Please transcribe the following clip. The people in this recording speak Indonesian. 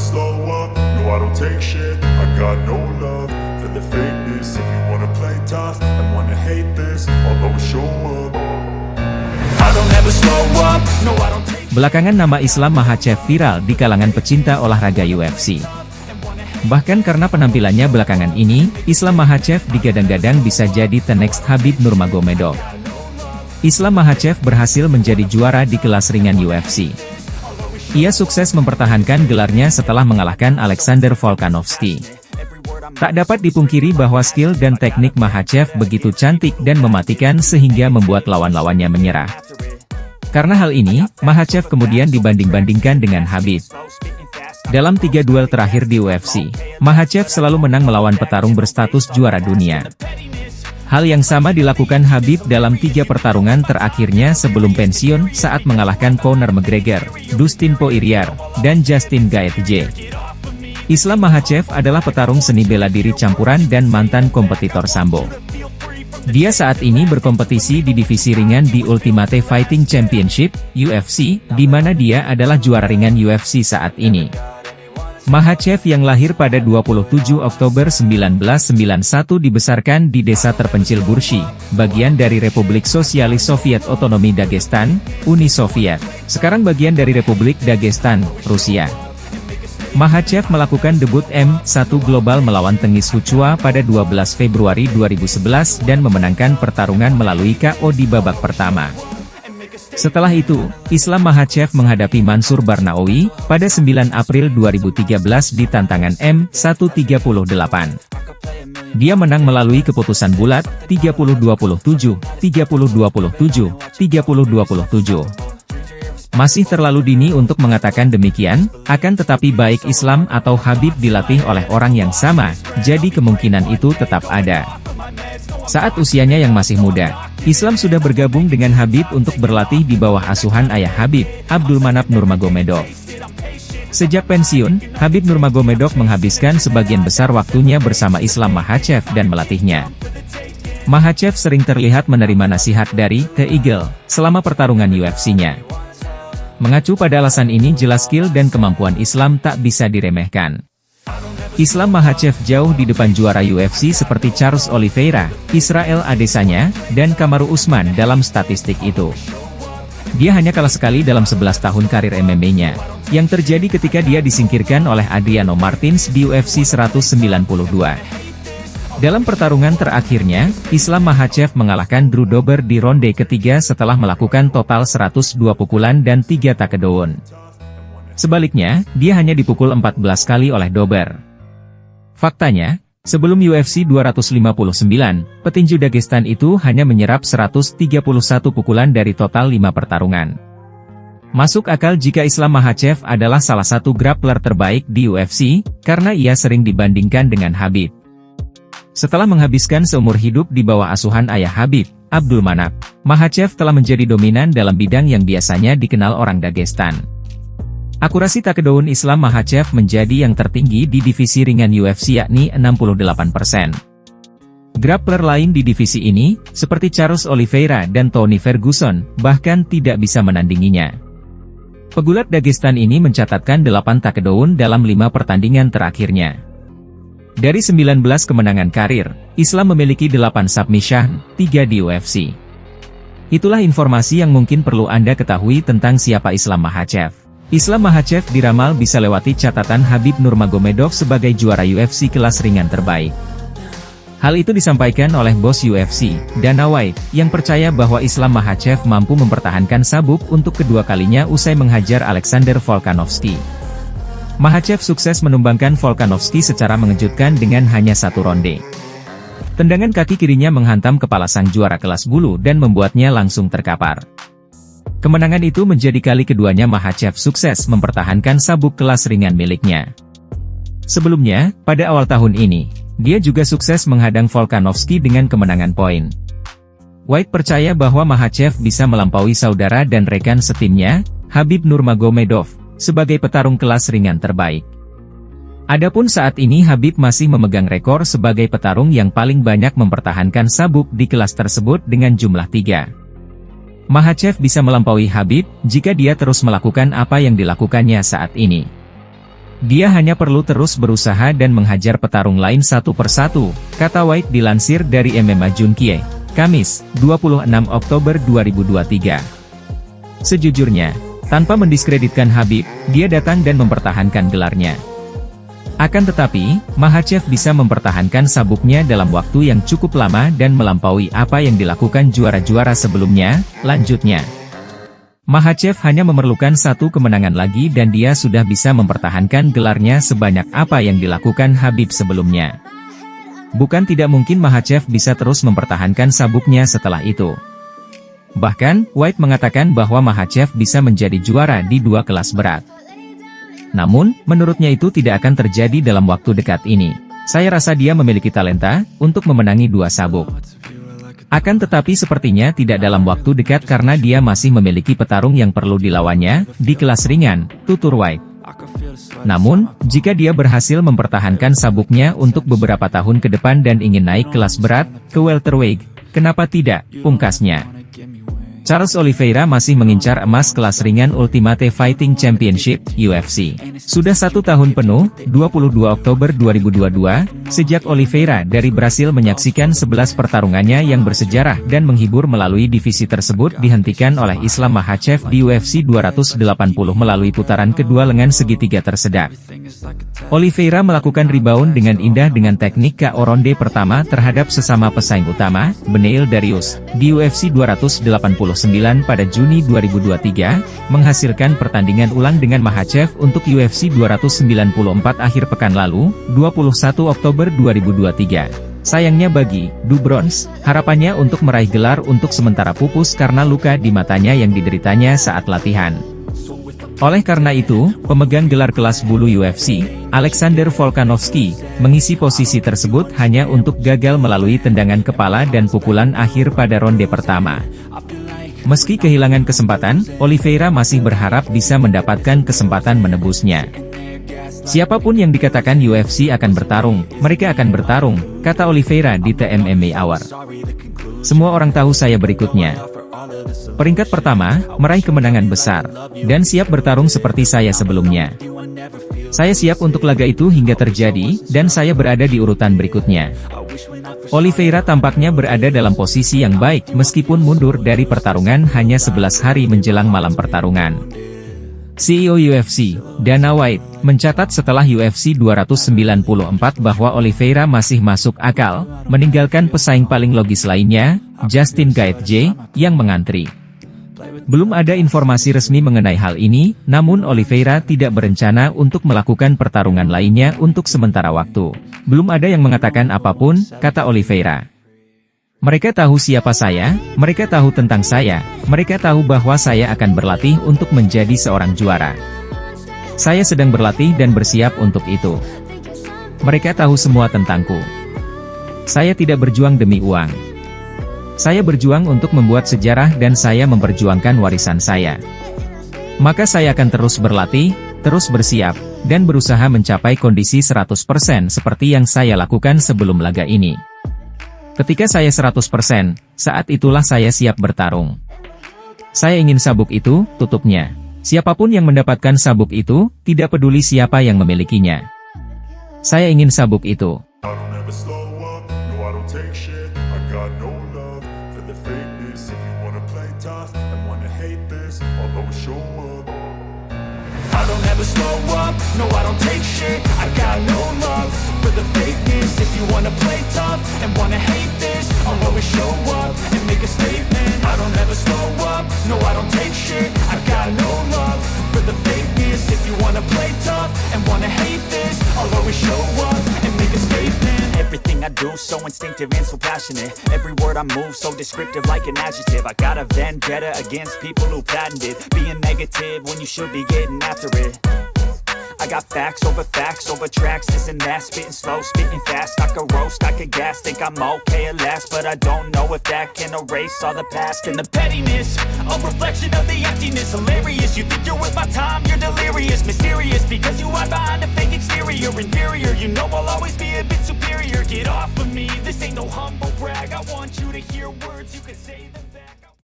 slow up, no I don't take shit. I got no love for the fakeness. If you wanna play tough and wanna hate this, I'll always show up. I don't ever slow up, no I don't take. Belakangan nama Islam Makhachev viral di kalangan pecinta olahraga UFC. Bahkan karena penampilannya belakangan ini, Islam Makhachev digadang-gadang bisa jadi the next Khabib Nurmagomedov. Islam Makhachev berhasil menjadi juara di kelas ringan UFC. Ia sukses mempertahankan gelarnya setelah mengalahkan Alexander Volkanovski. Tak dapat dipungkiri bahwa skill dan teknik Makhachev begitu cantik dan mematikan sehingga membuat lawan-lawannya menyerah. Karena hal ini, Makhachev kemudian dibanding-bandingkan dengan Khabib. Dalam 3 duel terakhir di UFC, Makhachev selalu menang melawan petarung berstatus juara dunia. Hal yang sama dilakukan Khabib dalam 3 pertarungan terakhirnya sebelum pensiun saat mengalahkan Conor McGregor, Dustin Poirier, dan Justin Gaethje. Islam Makhachev adalah petarung seni bela diri campuran dan mantan kompetitor sambo. Dia saat ini berkompetisi di divisi ringan di Ultimate Fighting Championship, UFC, di mana dia adalah juara ringan UFC saat ini. Makhachev yang lahir pada 27 Oktober 1991 dibesarkan di desa terpencil Burshi, bagian dari Republik Sosialis Soviet Otonomi Dagestan, Uni Soviet, sekarang bagian dari Republik Dagestan, Rusia. Makhachev melakukan debut M1 Global melawan Tengis Huchua pada 12 Februari 2011 dan memenangkan pertarungan melalui KO di babak pertama. Setelah itu, Islam Makhachev menghadapi Mansur Barnaoui pada 9 April 2013 di tantangan M138. Dia menang melalui keputusan bulat, 30-27, 30-27, 30-27. Masih terlalu dini untuk mengatakan demikian, akan tetapi baik Islam atau Khabib dilatih oleh orang yang sama, jadi kemungkinan itu tetap ada. Saat usianya yang masih muda, Islam sudah bergabung dengan Khabib untuk berlatih di bawah asuhan ayah Khabib, Abdulmanap Nurmagomedov. Sejak pensiun, Khabib Nurmagomedov menghabiskan sebagian besar waktunya bersama Islam Makhachev dan melatihnya. Makhachev sering terlihat menerima nasihat dari The Eagle selama pertarungan UFC-nya. Mengacu pada alasan ini jelas skill dan kemampuan Islam tak bisa diremehkan. Islam Makhachev jauh di depan juara UFC seperti Charles Oliveira, Israel Adesanya, dan Kamaru Usman dalam statistik itu. Dia hanya kalah sekali dalam 11 tahun karir MMA-nya, yang terjadi ketika dia disingkirkan oleh Adriano Martins di UFC 192. Dalam pertarungan terakhirnya, Islam Makhachev mengalahkan Drew Dober di ronde ketiga setelah melakukan total 102 pukulan dan 3 takedown. Sebaliknya, dia hanya dipukul 14 kali oleh Dober. Faktanya, sebelum UFC 259, petinju Dagestan itu hanya menyerap 131 pukulan dari total 5 pertarungan. Masuk akal jika Islam Makhachev adalah salah satu grappler terbaik di UFC, karena ia sering dibandingkan dengan Khabib. Setelah menghabiskan seumur hidup di bawah asuhan ayah Khabib, Abdulmanap, Makhachev telah menjadi dominan dalam bidang yang biasanya dikenal orang Dagestan. Akurasi takedown Islam Makhachev menjadi yang tertinggi di divisi ringan UFC yakni 68%. Grappler lain di divisi ini, seperti Charles Oliveira dan Tony Ferguson, bahkan tidak bisa menandinginya. Pegulat Dagestan ini mencatatkan 8 takedown dalam 5 pertandingan terakhirnya. Dari 19 kemenangan karir, Islam memiliki 8 submission, 3 di UFC. Itulah informasi yang mungkin perlu Anda ketahui tentang siapa Islam Makhachev. Islam Makhachev diramal bisa lewati catatan Khabib Nurmagomedov sebagai juara UFC kelas ringan terbaik. Hal itu disampaikan oleh bos UFC, Dana White, yang percaya bahwa Islam Makhachev mampu mempertahankan sabuk untuk kedua kalinya usai menghajar Alexander Volkanovski. Makhachev sukses menumbangkan Volkanovski secara mengejutkan dengan hanya 1 ronde. Tendangan kaki kirinya menghantam kepala sang juara kelas bulu dan membuatnya langsung terkapar. Kemenangan itu menjadi kali keduanya Makhachev sukses mempertahankan sabuk kelas ringan miliknya. Sebelumnya, pada awal tahun ini, dia juga sukses menghadang Volkanovski dengan kemenangan poin. White percaya bahwa Makhachev bisa melampaui saudara dan rekan setimnya, Khabib Nurmagomedov, sebagai petarung kelas ringan terbaik. Adapun saat ini Khabib masih memegang rekor sebagai petarung yang paling banyak mempertahankan sabuk di kelas tersebut dengan jumlah 3. Makhachev bisa melampaui Khabib jika dia terus melakukan apa yang dilakukannya saat ini. Dia hanya perlu terus berusaha dan menghajar petarung lain satu persatu, kata White dilansir dari MMA Junkie, Kamis, 26 Oktober 2023. Sejujurnya, tanpa mendiskreditkan Khabib, dia datang dan mempertahankan gelarnya. Akan tetapi, Makhachev bisa mempertahankan sabuknya dalam waktu yang cukup lama dan melampaui apa yang dilakukan juara-juara sebelumnya, lanjutnya. Makhachev hanya memerlukan satu kemenangan lagi dan dia sudah bisa mempertahankan gelarnya sebanyak apa yang dilakukan Khabib sebelumnya. Bukan tidak mungkin Makhachev bisa terus mempertahankan sabuknya setelah itu. Bahkan, White mengatakan bahwa Makhachev bisa menjadi juara di dua kelas berat. Namun, menurutnya itu tidak akan terjadi dalam waktu dekat ini. Saya rasa dia memiliki talenta untuk memenangi dua sabuk. Akan tetapi sepertinya tidak dalam waktu dekat karena dia masih memiliki petarung yang perlu dilawannya, di kelas ringan, tutur White. Namun, jika dia berhasil mempertahankan sabuknya untuk beberapa tahun ke depan dan ingin naik kelas berat, ke welterweight, kenapa tidak, pungkasnya. Charles Oliveira masih mengincar emas kelas ringan Ultimate Fighting Championship, UFC. Sudah 1 tahun penuh, 22 Oktober 2022, sejak Oliveira dari Brasil menyaksikan 11 pertarungannya yang bersejarah dan menghibur melalui divisi tersebut dihentikan oleh Islam Makhachev di UFC 280 melalui putaran kedua lengan segitiga tersedak. Oliveira melakukan rebound dengan indah dengan teknik KO ronde pertama terhadap sesama pesaing utama, Beneil Dariush, di UFC 289 pada Juni 2023, menghasilkan pertandingan ulang dengan Makhachev untuk UFC 294 akhir pekan lalu, 21 Oktober 2023. Sayangnya bagi Du Bronx, harapannya untuk meraih gelar untuk sementara pupus karena luka di matanya yang dideritanya saat latihan. Oleh karena itu, pemegang gelar kelas bulu UFC, Alexander Volkanovski, mengisi posisi tersebut hanya untuk gagal melalui tendangan kepala dan pukulan akhir pada ronde pertama. Meski kehilangan kesempatan, Oliveira masih berharap bisa mendapatkan kesempatan menebusnya. Siapapun yang dikatakan UFC akan bertarung, mereka akan bertarung, kata Oliveira di The MMA Hour. Semua orang tahu saya berikutnya. Peringkat pertama, meraih kemenangan besar, dan siap bertarung seperti saya sebelumnya. Saya siap untuk laga itu hingga terjadi, dan saya berada di urutan berikutnya. Oliveira tampaknya berada dalam posisi yang baik meskipun mundur dari pertarungan hanya 11 hari menjelang malam pertarungan. CEO UFC, Dana White, mencatat setelah UFC 294 bahwa Oliveira masih masuk akal, meninggalkan pesaing paling logis lainnya, Justin Gaethje, yang mengantri. Belum ada informasi resmi mengenai hal ini, namun Oliveira tidak berencana untuk melakukan pertarungan lainnya untuk sementara waktu. Belum ada yang mengatakan apapun, kata Oliveira. Mereka tahu siapa saya, mereka tahu tentang saya, mereka tahu bahwa saya akan berlatih untuk menjadi seorang juara. Saya sedang berlatih dan bersiap untuk itu. Mereka tahu semua tentangku. Saya tidak berjuang demi uang. Saya berjuang untuk membuat sejarah dan saya memperjuangkan warisan saya. Maka saya akan terus berlatih, terus bersiap, dan berusaha mencapai kondisi 100% seperti yang saya lakukan sebelum laga ini. Ketika saya 100%, saat itulah saya siap bertarung. Saya ingin sabuk itu, tutupnya. Siapapun yang mendapatkan sabuk itu, tidak peduli siapa yang memilikinya. Saya ingin sabuk itu. I don't ever slow up, no I don't take shit. I got no love for the fakeness. If you wanna play tough and wanna hate this, I'll always show up and make a statement. I don't ever slow up, no I don't take shit. I got no love for the fakeness. If you wanna play tough and wanna hate this, I'll always show up and make a statement. Everything I do so instinctive and so passionate. Every word I move so descriptive like an adjective. I got a vendetta against people who patented being negative when you should be getting after it. I got facts over tracks, this and that, spitting slow, spitting fast. I could roast, I could gas, think I'm okay at last, but I don't know if that can erase all the past. And the pettiness, a reflection of the emptiness. Hilarious, you think you're worth my time, you're delirious. Mysterious, because you hide behind a fake exterior. Inferior, you know I'll always be a bit superior. Get off of me, this ain't no humble brag. I want you to hear words you can say.